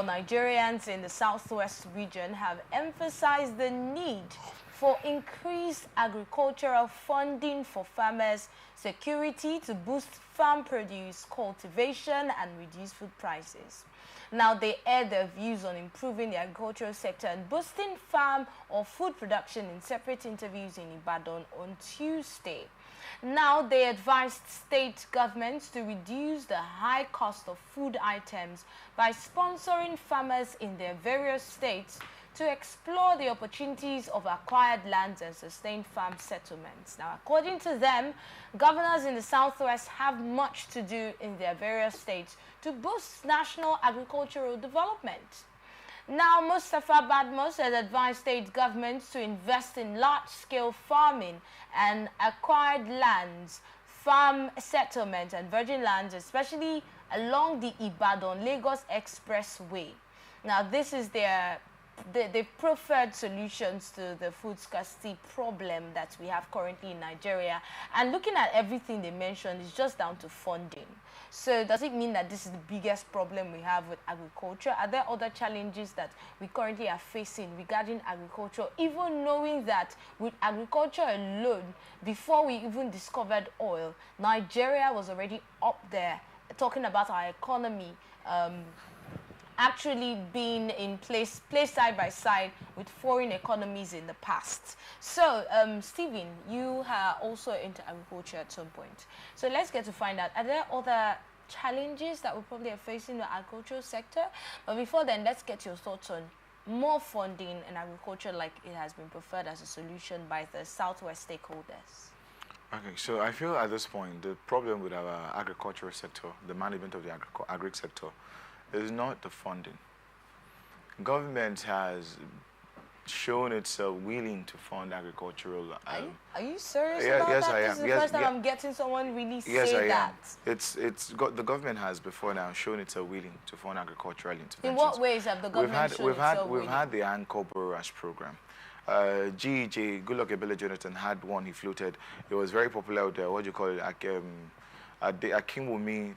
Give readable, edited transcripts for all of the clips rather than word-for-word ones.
Nigerians in the southwest region have emphasized the need for increased agricultural funding for farmers, security to boost farm produce, cultivation, and reduce food prices. Now, they air their views on improving the agricultural sector and boosting farm or food production in separate interviews in Ibadan on Tuesday. Now, they advised state governments to reduce the high cost of food items by sponsoring farmers in their various states to explore the opportunities of acquired lands and sustained farm settlements. Now, according to them, governors in the southwest have much to do in their various states to boost national agricultural development. Now, Mustafa Badmus has advised state governments to invest in large-scale farming and acquired lands, farm settlements and virgin lands, especially along the Ibadan-Lagos Expressway. Now, this is their preferred solutions to the food scarcity problem that we have currently in Nigeria. And looking at everything they mentioned, it's just down to funding. So does it mean that this is the biggest problem we have with agriculture? Are there other challenges that we currently are facing regarding agriculture, even knowing that with agriculture alone, before we even discovered oil, Nigeria was already up there talking about our economy actually being in place side by side with foreign economies in the past. So, Stephen, you are also into agriculture at some point. So let's get to find out, are there other challenges that we probably are facing in the agricultural sector? But before then, let's get your thoughts on more funding in agriculture like it has been preferred as a solution by the Southwest stakeholders. Okay, so I feel at this point, the problem with our agricultural sector, the management of the agri sector, is not the funding. Government has shown itself willing to fund agricultural. Are you serious about yes, that? I am. This is the Yes, first time I'm getting someone really say that. The government has before now shown itself willing to fund agricultural interventions. In what ways have the government shown itself willing? We've had the Anchor Borrowers program. GEJ, Goodluck Ebele Jonathan had one he floated. It was very popular out there. What do you call it? Akinwumi,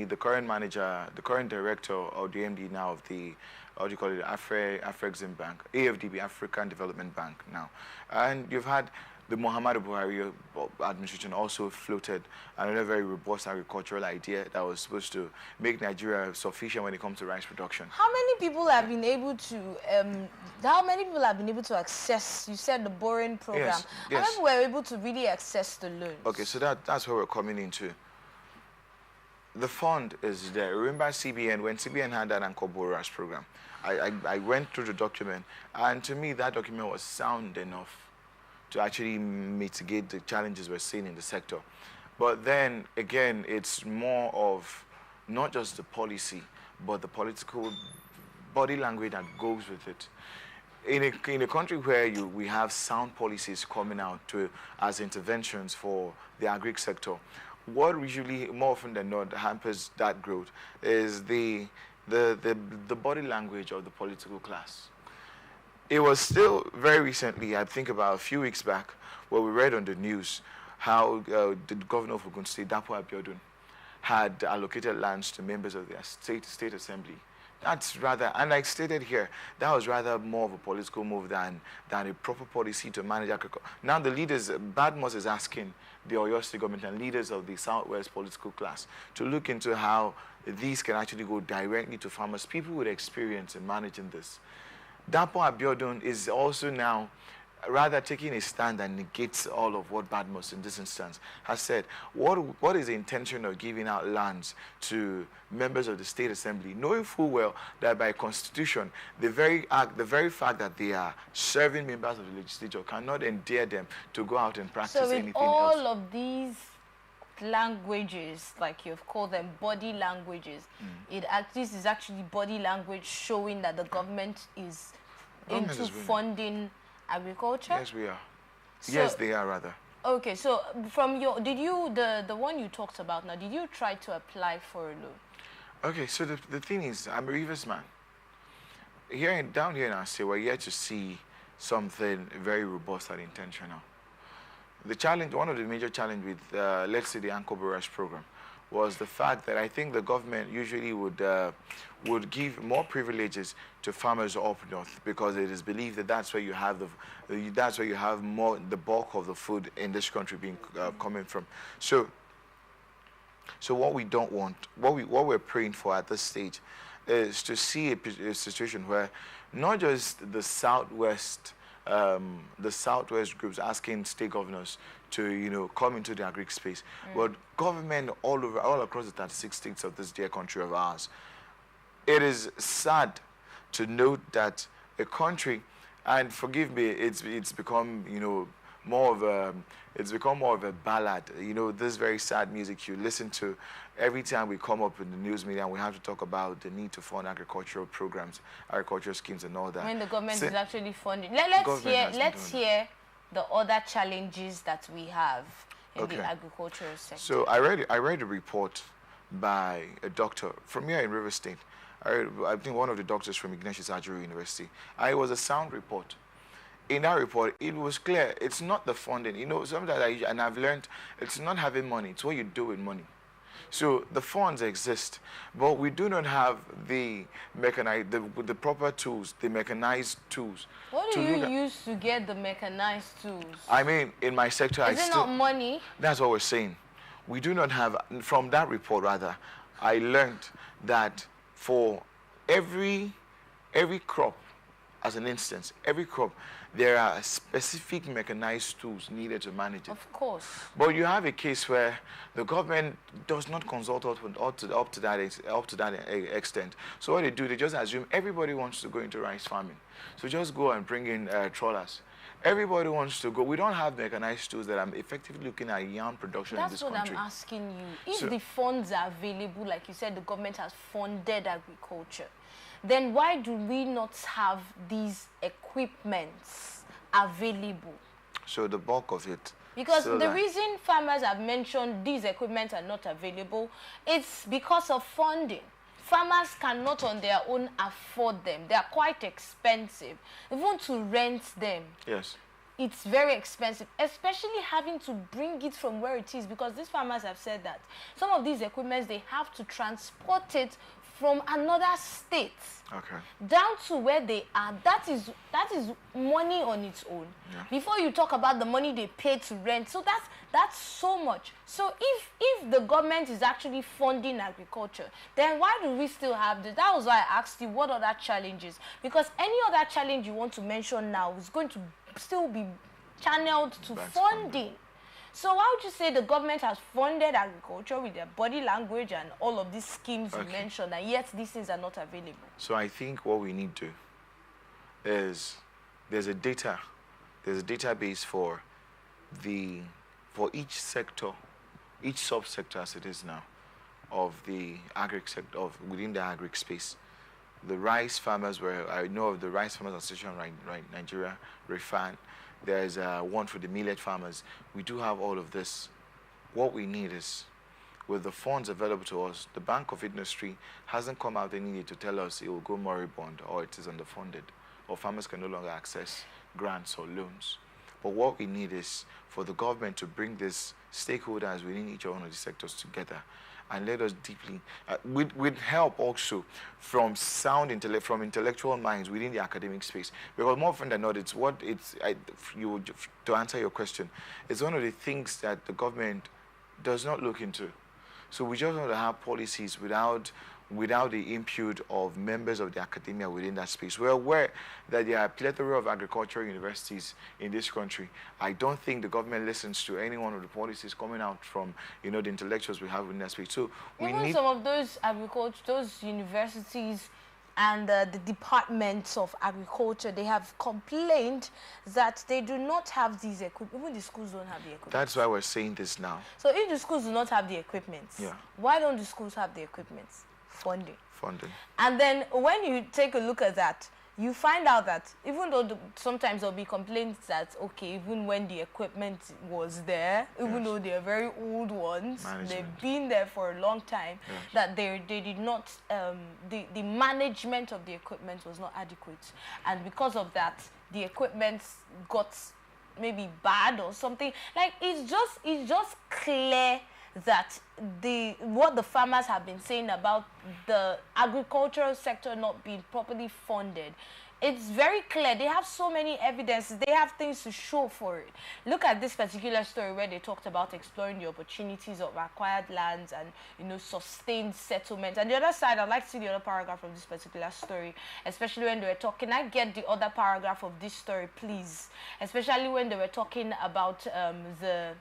the current manager, the current director or the MD now of the, what do you call it, Afrexim Bank, AFDB, African Development Bank now. And you've had the Muhammadu Buhari administration also floated another very robust agricultural idea that was supposed to make Nigeria sufficient when it comes to rice production. How many people have been able to, access, you said the borrowing program, Yes. How many people were able to really access the loans? Okay, so that's where we're coming into. The fund is there. Remember CBN, when CBN had that Anchor Borrowers program, I went through the document, and to me that document was sound enough to actually mitigate the challenges we're seeing in the sector. But then, again, it's more of not just the policy, but the political body language that goes with it. In a country where we have sound policies coming out as interventions for the agri sector, what usually, more often than not, hampers that growth is the body language of the political class. It was still very recently, I think about a few weeks back, where we read on the news how the governor of Ogun State, Dapo Abiodun, had allocated lands to members of their state assembly. That's rather, and like stated here, that was rather more of a political move than a proper policy to manage agriculture. Now the leaders, Badmus is asking the Oyo State government and leaders of the Southwest political class to look into how these can actually go directly to farmers, people with experience in managing this. Dapo Abiodun is also now rather taking a stand that negates all of what Badmus in this instance has said. What is the intention of giving out lands to members of the state assembly, knowing full well that by constitution, the very fact that they are serving members of the legislature cannot endear them to go out and practice anything else. So with all of these languages, like you've called them body languages, this is actually body language showing that the government is into funding agriculture? Yes, we are. So, yes, they are rather. Okay, so from your, the one you talked about now, did you try to apply for a loan? Okay, so the thing is, I'm a Rivers man. Down here in our state, we're yet to see something very robust and intentional. The challenge, one of the major challenges with, let's say, the Anchor Borrowers program, was the fact that I think the government usually would give more privileges to farmers up north, because it is believed that that's where you have the bulk of the food in this country being coming from. So what we don't want, what we're praying for at this stage, is to see a situation where not just the southwest groups asking state governors to come into the agric space, but government all across the 36 states of this dear country of ours. It is sad to note that a country, and forgive me, it's become more of a ballad. This very sad music you listen to every time we come up in the news media, and we have to talk about the need to fund agricultural programs, agricultural schemes, and all that. When the government is actually funding, let's hear the other challenges that we have in the agricultural sector. So I read a report by a doctor from here in River State. I think one of the doctors from Ignatius Ajuru University. It was a sound report. In that report, it was clear it's not the funding. Sometimes I've learned it's not having money. It's what you do with money. So the funds exist, but we do not have the proper tools, the mechanized tools. What do you use to get the mechanized tools? I mean, in my sector, Is it not money? That's what we're saying. We do not have, from that report rather, I learned that for every crop, as an instance, every crop, there are specific mechanized tools needed to manage it. Of course. But you have a case where the government does not consult up to that extent. So what they do, they just assume everybody wants to go into rice farming. So just go and bring in trawlers. Everybody wants to go. We don't have mechanized tools that are effectively looking at yarn production in this country. That's what I'm asking you. If the funds are available, like you said, the government has funded agriculture, then why do we not have these equipments available? So the bulk of it. Because the reason farmers have mentioned these equipment are not available, it's because of funding. Farmers cannot on their own afford them. They are quite expensive. Even to rent them. Yes. It's very expensive, especially having to bring it from where it is, because these farmers have said that some of these equipments, they have to transport it from another state down to where they are. That is money on its own. Yeah. Before you talk about the money they pay to rent, so that's so much. So if the government is actually funding agriculture, then why do we still have this? That was why I asked you what other challenges, because any other challenge you want to mention now is going to still be channeled to funding. So why would you say the government has funded agriculture with their body language and all of these schemes you mentioned, and yet these things are not available? So I think what we need to is there's a database for each sector, each subsector as it is now, of the agric sector, within the agric space. The rice farmers, I know of the Rice Farmers Association, right, Nigeria, RIFAN. There's one for the millet farmers. We do have all of this. What we need is, with the funds available to us, the Bank of Industry hasn't come out any day to tell us it will go moribund or it is underfunded, or farmers can no longer access grants or loans. But what we need is for the government to bring these stakeholders within each one of the sectors together and let us deeply, with help also from from intellectual minds within the academic space. Because more often than not, to answer your question, it's one of the things that the government does not look into. So we just want to have policies without the input of members of the academia within that space. We're aware that there are a plethora of agricultural universities in this country. I don't think the government listens to any one of the policies coming out from the intellectuals we have within that space. So even some of those those universities and the departments of agriculture, they have complained that they do not have these equipment. Even the schools don't have the equipment. That's why we're saying this now. So if the schools do not have the equipment, why don't the schools have the equipment? Funding. And then when you take a look at that, you find out that even though sometimes there'll be complaints that, okay, even when the equipment was there, even though they're very old ones, they've been there for a long time, that they did not, the management of the equipment was not adequate. And because of that, the equipment got maybe bad or something. Like, it's just clear that what the farmers have been saying about the agricultural sector not being properly funded, it's very clear. They have so many evidences. They have things to show for it. Look at this particular story where they talked about exploring the opportunities of acquired lands and, you know, sustained settlement. And the other side, I'd like to see the other paragraph of this particular story, especially when they were talking. I get the other paragraph of this story, please. Especially when they were talking about the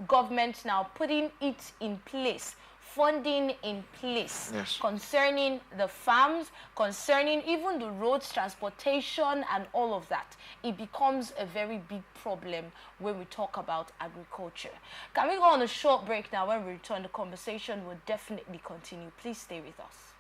government now putting it in place, funding in place, yes, concerning the farms, concerning even the roads, transportation, and all of that. It becomes a very big problem when we talk about agriculture. Can we go on a short break now? When we return, the conversation will definitely continue. Please stay with us.